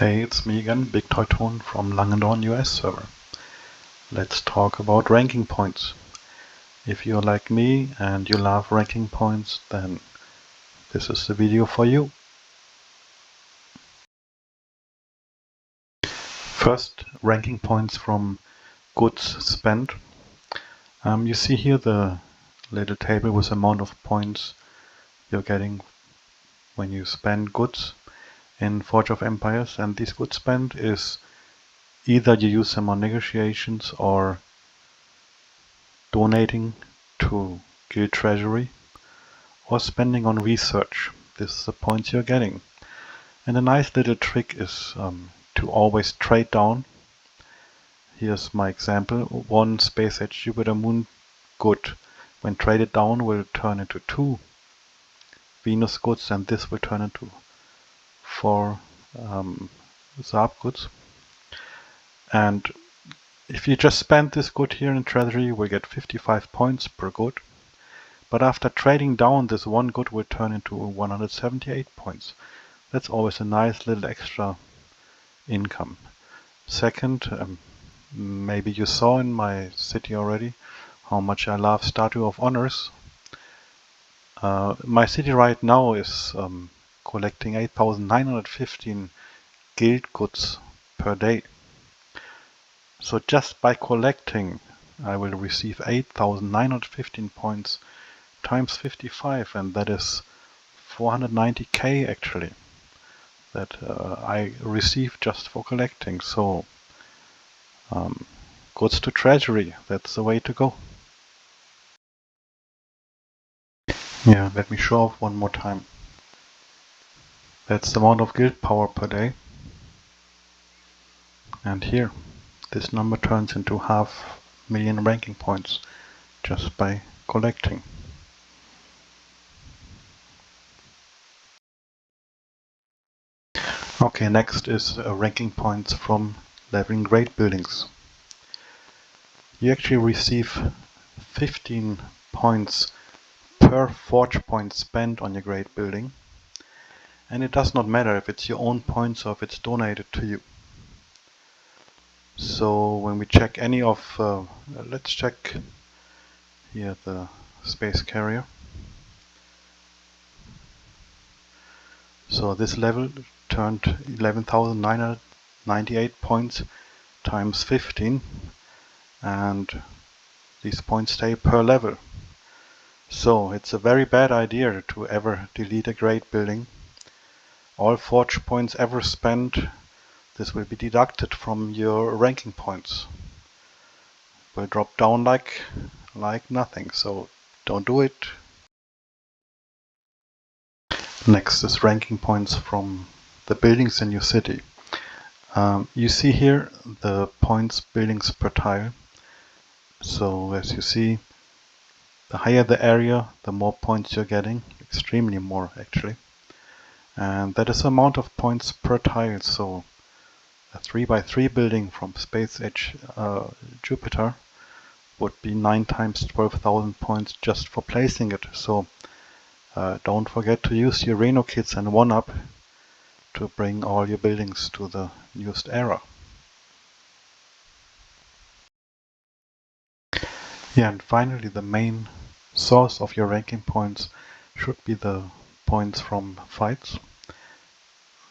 Hey, it's me again, BigTeutone from Langendorn US server. Let's talk about ranking points. If you're like me and you love ranking points, then this is the video for you. First, ranking points from goods spent. You see here the little table with the amount of points you're getting when you spend goods in Forge of Empires, and these goods spent is either you use them on negotiations or donating to guild treasury or spending on research. This is the points you're getting. And a nice little trick is to always trade down. Here's my example. One Space Age Jupiter Moon good, when traded down, will turn into 2 Venus goods, and this will turn into 4 Zarb goods. And if you just spend this good here in treasury, you will get 55 points per good. But after trading down, this one good will turn into 178 points. That's always a nice little extra income. Second, maybe you saw in my city already how much I love Statue of Honors. My city right now is collecting 8,915 guild goods per day. So just by collecting, I will receive 8,915 points times 55, and that is 490k actually that I receive just for collecting. So goods to treasury, that's the way to go. Yeah, let me show off one more time. That's the amount of guild power per day. And here, this number turns into 500,000 ranking points just by collecting. Okay, next is ranking points from leveling great buildings. You actually receive 15 points per forge point spent on your great building. And it does not matter if it's your own points or if it's donated to you. So when we check any of, let's check here the space carrier. So this level turned 11,998 points times 15, and these points stay per level. So it's a very bad idea to ever delete a great building. All forge points ever spent, this will be deducted from your ranking points. It will drop down like nothing, so don't do it. Next is ranking points from the buildings in your city. You see here the points buildings per tile. So as you see, the higher the area, the more points you're getting, extremely more actually. And that is the amount of points per tile. So a 3x3 building from Space Age Jupiter would be 9 times 12,000 points just for placing it. So don't forget to use your Reno kits and 1-up to bring all your buildings to the newest era. Yeah, and finally the main source of your ranking points should be the points from fights.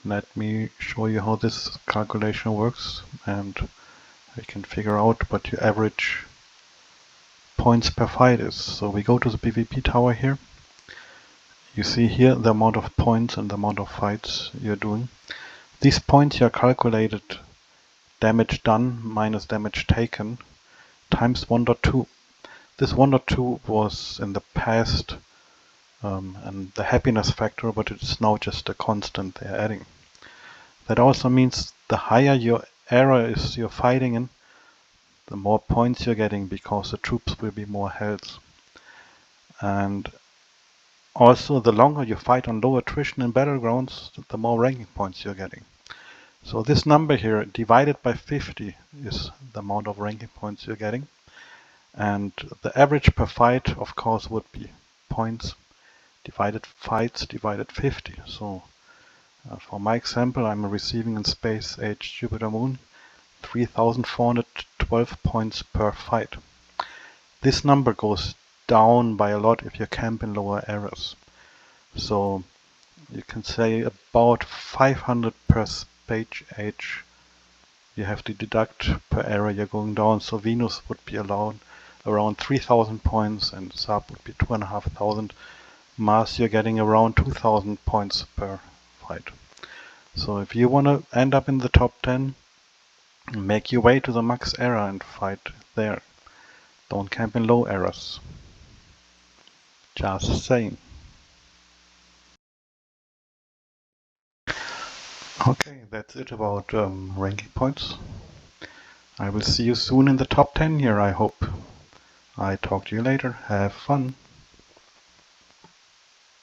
Let me show you how this calculation works, and we can figure out what your average points per fight is. So we go to the PvP tower here. You see here the amount of points and the amount of fights you're doing. These points are calculated damage done minus damage taken times 1.2. This 1.2 was in the past and the happiness factor, but it's now just a constant they're adding. That also means the higher your area is you're fighting in, the more points you're getting because the troops will be more health. And also the longer you fight on low attrition in battlegrounds, the more ranking points you're getting. So this number here divided by 50 is the amount of ranking points you're getting. And the average per fight, of course, would be points divided fights divided 50. So For my example, I'm receiving in Space Age Jupiter Moon 3,412 points per fight. This number goes down by a lot if you camp in lower areas. So you can say about 500 per Space Age you have to deduct per area you're going down. So Venus would be allowed around 3,000 points and Sub would be 2,500. Mars you're getting around 2,000 points per fight. So if you want to end up in the top 10, make your way to the max era and fight there. Don't camp in low eras. Just saying. Okay, that's it about ranking points. I will see you soon in the top 10 here, I hope. I talk to you later. Have fun.